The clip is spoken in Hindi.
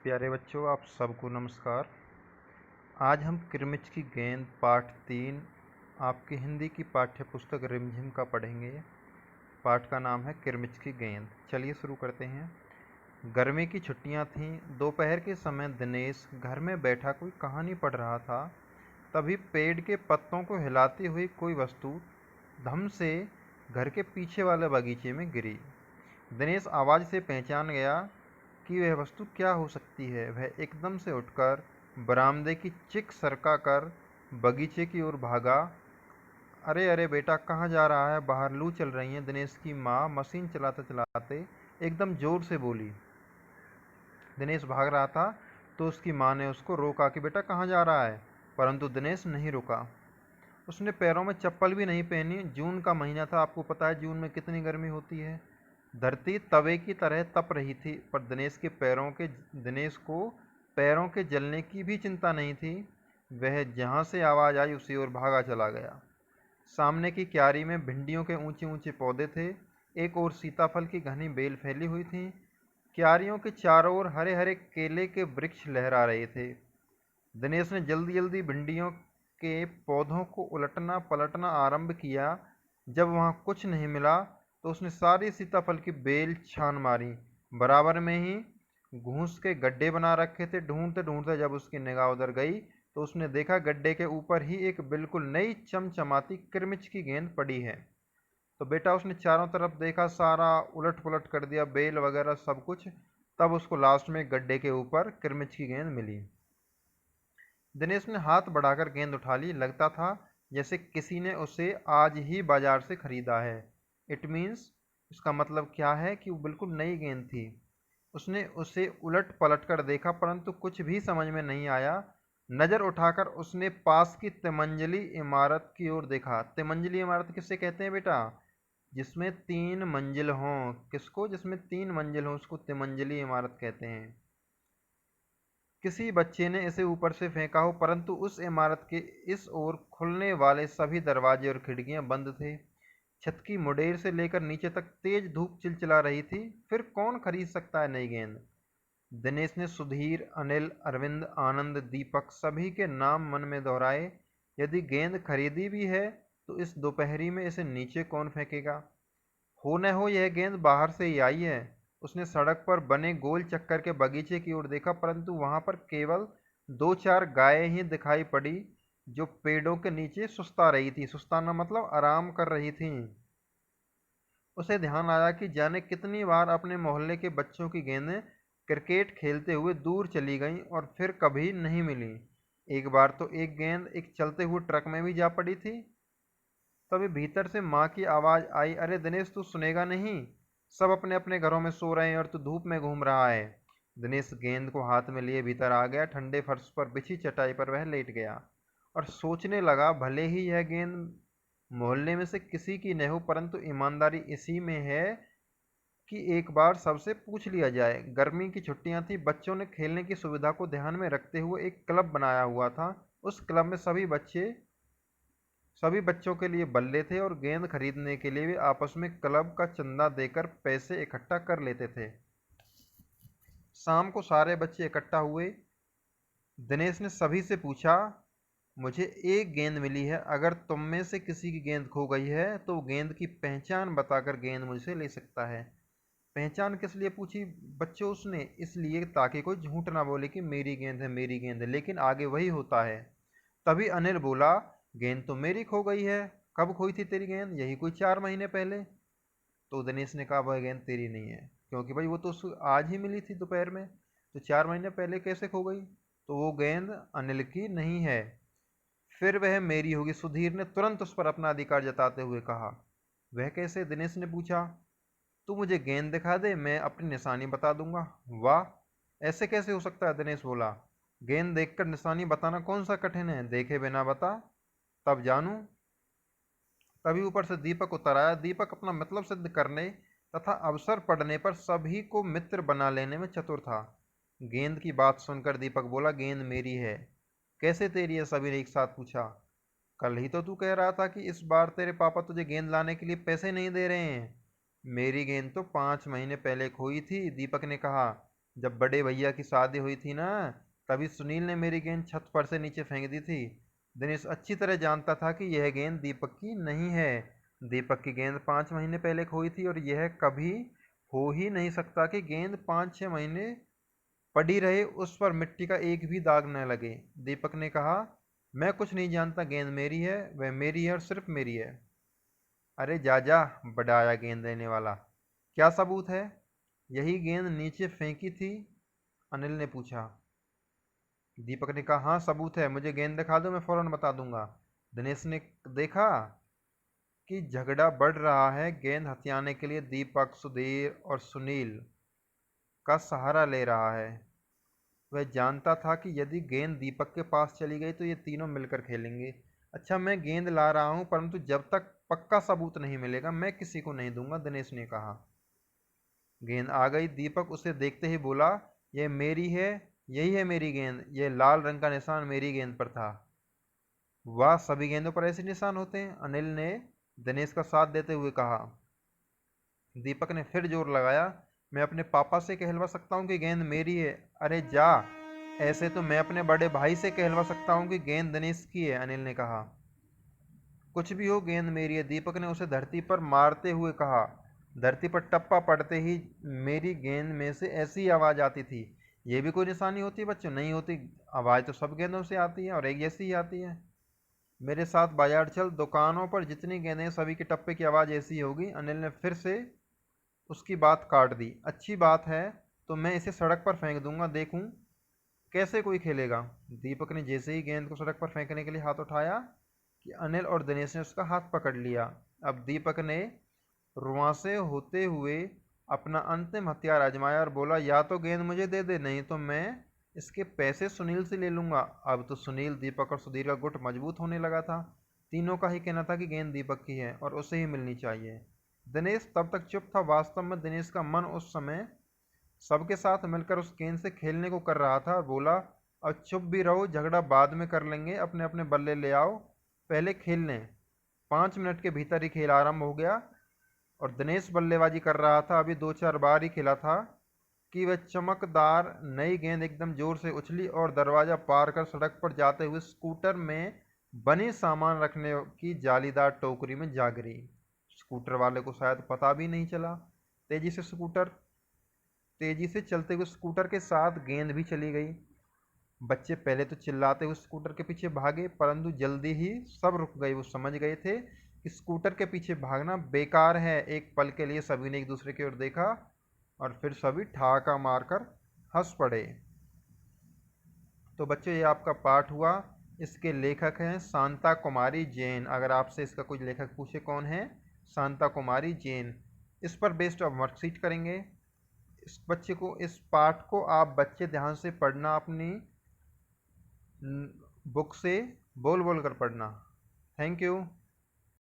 प्यारे बच्चों, आप सबको नमस्कार। आज हम किरमिच की गेंद पाठ 3 आपकी हिंदी की पाठ्य पुस्तक रिमझिम का पढ़ेंगे। पाठ का नाम है किरमिच की गेंद। चलिए शुरू करते हैं। गर्मी की छुट्टियां थीं। दोपहर के समय दिनेश घर में बैठा कोई कहानी पढ़ रहा था। तभी पेड़ के पत्तों को हिलाती हुई कोई वस्तु धम से घर के पीछे वाले बगीचे में गिरी। दिनेश आवाज़ से पहचान गया कि वह वस्तु क्या हो सकती है। वह एकदम से उठकर बरामदे की चिक सरका कर बगीचे की ओर भागा। अरे अरे बेटा, कहाँ जा रहा है? बाहर लू चल रही है। दिनेश की माँ मशीन चलाते चलाते एकदम जोर से बोली। दिनेश भाग रहा था तो उसकी माँ ने उसको रोका कि बेटा कहाँ जा रहा है, परंतु दिनेश नहीं रुका। उसने पैरों में चप्पल भी नहीं पहनी। जून का महीना था, आपको पता है जून में कितनी गर्मी होती है। धरती तवे की तरह तप रही थी, पर दिनेश को पैरों के जलने की भी चिंता नहीं थी। वह जहाँ से आवाज़ आई उसी ओर भागा चला गया। सामने की क्यारी में भिंडियों के ऊंचे ऊंचे पौधे थे। एक ओर सीताफल की घनी बेल फैली हुई थी। क्यारियों के चारों ओर हरे हरे केले के वृक्ष लहरा रहे थे। दिनेश ने जल्दी जल्दी भिंडियों के पौधों को उलटना पलटना आरंभ किया। जब वहां कुछ नहीं मिला तो उसने सारी सीताफल की बेल छान मारी। बराबर में ही घूस के गड्ढे बना रखे थे। ढूंढते ढूंढते जब उसकी निगाह उधर गई तो उसने देखा गड्ढे के ऊपर ही एक बिल्कुल नई चमचमाती किरमिच की गेंद पड़ी है। तो बेटा उसने चारों तरफ देखा, सारा उलट पुलट कर दिया, बेल वगैरह सब कुछ। तब उसको लास्ट में गड्ढे के ऊपर किरमिच की गेंद मिली। दिनेश ने हाथ बढ़ाकर गेंद उठा ली। लगता था जैसे किसी ने उसे आज ही बाजार से खरीदा है। इट मीन्स, इसका मतलब क्या है कि वो बिल्कुल नई गेंद थी। उसने उसे उलट पलट कर देखा, परंतु कुछ भी समझ में नहीं आया। नज़र उठाकर उसने पास की तिमंजली इमारत की ओर देखा। तिमंजली इमारत किससे कहते हैं बेटा? जिसमें 3 मंजिल हों। किसको? जिसमें 3 मंजिल हों उसको तिमंजली इमारत कहते हैं। किसी बच्चे ने इसे ऊपर से फेंका हो, परंतु उस इमारत के इस ओर खुलने वाले सभी दरवाजे और खिड़कियां बंद थे। छत की मुडेर से लेकर नीचे तक तेज धूप चिलचिला रही थी। फिर कौन खरीद सकता है नई गेंद? दिनेश ने सुधीर, अनिल, अरविंद, आनंद, दीपक सभी के नाम मन में दोहराए। यदि गेंद खरीदी भी है तो इस दोपहरी में इसे नीचे कौन फेंकेगा? हो न हो यह गेंद बाहर से ही आई है। उसने सड़क पर बने गोल चक्कर के बगीचे की ओर देखा, परंतु वहां पर केवल 2-4 गायें ही दिखाई पड़ी, जो पेड़ों के नीचे सुस्ता रही थी। सुस्ताना मतलब आराम कर रही थीं। उसे ध्यान आया कि जाने कितनी बार अपने मोहल्ले के बच्चों की गेंदें क्रिकेट खेलते हुए दूर चली गईं और फिर कभी नहीं मिली। एक बार तो एक गेंद एक चलते हुए ट्रक में भी जा पड़ी थी। तभी भीतर से माँ की आवाज़ आई, अरे दिनेश, तू सुनेगा नहीं? सब अपने अपने घरों में सो रहे हैं और तू धूप में घूम रहा है। दिनेश गेंद को हाथ में लिए भीतर आ गया। ठंडे फर्श पर बिछी चटाई पर वह लेट गया और सोचने लगा, भले ही यह गेंद मोहल्ले में से किसी की न हो, परंतु ईमानदारी इसी में है कि एक बार सबसे पूछ लिया जाए। गर्मी की छुट्टियां थी। बच्चों ने खेलने की सुविधा को ध्यान में रखते हुए एक क्लब बनाया हुआ था। उस क्लब में सभी बच्चों के लिए बल्ले थे और गेंद खरीदने के लिए वे आपस में क्लब का चंदा देकर पैसे इकट्ठा कर लेते थे। शाम को सारे बच्चे इकट्ठा हुए। दिनेश ने सभी से पूछा, मुझे एक गेंद मिली है। अगर तुम में से किसी की गेंद खो गई है तो वो गेंद की पहचान बताकर गेंद मुझसे ले सकता है। पहचान किस लिए पूछी बच्चों उसने? इसलिए ताकि कोई झूठ ना बोले कि मेरी गेंद है मेरी गेंद है, लेकिन आगे वही होता है। तभी अनिल बोला, गेंद तो मेरी खो गई है। कब खोई थी तेरी गेंद? यही कोई 4 महीने पहले। तो दिनेश ने कहा, वह गेंद तेरी नहीं है, क्योंकि भाई वो तो आज ही मिली थी दोपहर में, तो 4 महीने पहले कैसे खो गई? तो वो गेंद अनिल की नहीं है, फिर वह मेरी होगी। सुधीर ने तुरंत उस पर अपना अधिकार जताते हुए कहा। वह कैसे? दिनेश ने पूछा। तू मुझे गेंद दिखा दे, मैं अपनी निशानी बता दूंगा। वाह, ऐसे कैसे हो सकता है? दिनेश बोला। गेंद देखकर निशानी बताना कौन सा कठिन है? देखे बिना बता, तब जानूं। तभी ऊपर से दीपक उतर आया। दीपक अपना मतलब सिद्ध करने तथा अवसर पड़ने पर सभी को मित्र बना लेने में चतुर था। गेंद की बात सुनकर दीपक बोला, गेंद मेरी है। कैसे तेरी है? सभी ने एक साथ पूछा। कल ही तो तू कह रहा था कि इस बार तेरे पापा तुझे गेंद लाने के लिए पैसे नहीं दे रहे हैं। मेरी गेंद तो 5 महीने पहले खोई थी, दीपक ने कहा। जब बड़े भैया की शादी हुई थी ना, तभी सुनील ने मेरी गेंद छत पर से नीचे फेंक दी थी। दिनेश अच्छी तरह जानता था कि यह गेंद दीपक की नहीं है। दीपक की गेंद 5 महीने पहले खोई थी और यह कभी हो ही नहीं सकता कि गेंद 5-6 महीने पड़ी रहे, उस पर मिट्टी का एक भी दाग न लगे। दीपक ने कहा, मैं कुछ नहीं जानता, गेंद मेरी है, वह मेरी है और सिर्फ मेरी है। अरे जा जा, बढ़ाया गेंद देने वाला, क्या सबूत है? यही गेंद नीचे फेंकी थी, अनिल ने पूछा। दीपक ने कहा, हाँ सबूत है, मुझे गेंद दिखा दो, मैं फौरन बता दूंगा। दिनेश ने देखा कि झगड़ा बढ़ रहा है। गेंद हथियाने के लिए दीपक, सुधीर और सुनील का सहारा ले रहा है। वह जानता था कि यदि गेंद दीपक के पास चली गई तो ये तीनों मिलकर खेलेंगे। अच्छा, मैं गेंद ला रहा हूं, परंतु जब तक पक्का सबूत नहीं मिलेगा मैं किसी को नहीं दूंगा, दिनेश ने कहा। गेंद आ गई। दीपक उसे देखते ही बोला, यह मेरी है, यही है मेरी गेंद। यह लाल रंग का निशान मेरी गेंद पर था। वाह, सभी गेंदों पर ऐसे निशान होते हैं, अनिल ने दिनेश का साथ देते हुए कहा। दीपक ने फिर जोर लगाया, मैं अपने पापा से कहलवा सकता हूँ कि गेंद मेरी है। अरे जा, ऐसे तो मैं अपने बड़े भाई से कहलवा सकता हूँ कि गेंद दिनेश की है, अनिल ने कहा। कुछ भी हो, गेंद मेरी है, दीपक ने उसे धरती पर मारते हुए कहा। धरती पर टप्पा पड़ते ही मेरी गेंद में से ऐसी आवाज आती थी। ये भी कोई निशानी होती है बच्चों? नहीं होती। आवाज तो सब गेंदों से आती है और एक जैसी ही आती है। मेरे साथ बाजार चल, दुकानों पर जितनी गेंदें हैं, सभी के टप्पे की आवाज़ ऐसी ही होगी। अनिल ने फिर से उसकी बात काट दी। अच्छी बात है, तो मैं इसे सड़क पर फेंक दूंगा, देखूं कैसे कोई खेलेगा। दीपक ने जैसे ही गेंद को सड़क पर फेंकने के लिए हाथ उठाया कि अनिल और दिनेश ने उसका हाथ पकड़ लिया। अब दीपक ने रुआंसे होते हुए अपना अंतिम हथियार आजमाया और बोला, या तो गेंद मुझे दे दे, नहीं तो मैं इसके पैसे सुनील से ले लूंगा। अब तो सुनील, दीपक और सुधीर का गुट मजबूत होने लगा था। तीनों का ही कहना था कि गेंद दीपक की है और उसे ही मिलनी चाहिए। दिनेश तब तक चुप था। वास्तव में दिनेश का मन उस समय सबके साथ मिलकर उस गेंद से खेलने को कर रहा था और बोला, अब चुप भी रहो, झगड़ा बाद में कर लेंगे, अपने अपने बल्ले ले आओ, पहले खेल लें। 5 मिनट के भीतर ही खेल आरंभ हो गया और दिनेश बल्लेबाजी कर रहा था। अभी 2-4 बार ही खेला था कि वह चमकदार नई गेंद एकदम जोर से उछली और दरवाजा पार कर सड़क पर जाते हुए स्कूटर में बने सामान रखने की जालीदार टोकरी में जा गिरी। स्कूटर वाले को शायद पता भी नहीं चला। तेजी से चलते हुए स्कूटर के साथ गेंद भी चली गई। बच्चे पहले तो चिल्लाते हुए स्कूटर के पीछे भागे, परंतु जल्दी ही सब रुक गए। वो समझ गए थे कि स्कूटर के पीछे भागना बेकार है। एक पल के लिए सभी ने एक दूसरे की ओर देखा और फिर सभी ठहाका मारकर हंस पड़े। तो बच्चों, ये आपका पाठ हुआ। इसके लेखक हैं शांता कुमारी जैन। अगर आपसे इसका कोई लेखक पूछे कौन है, शांता कुमारी जैन। इस पर बेस्ड ऑफ वर्कशीट करेंगे। इस पाठ को आप बच्चे ध्यान से पढ़ना, अपनी बुक से बोल बोल कर पढ़ना। Thank you.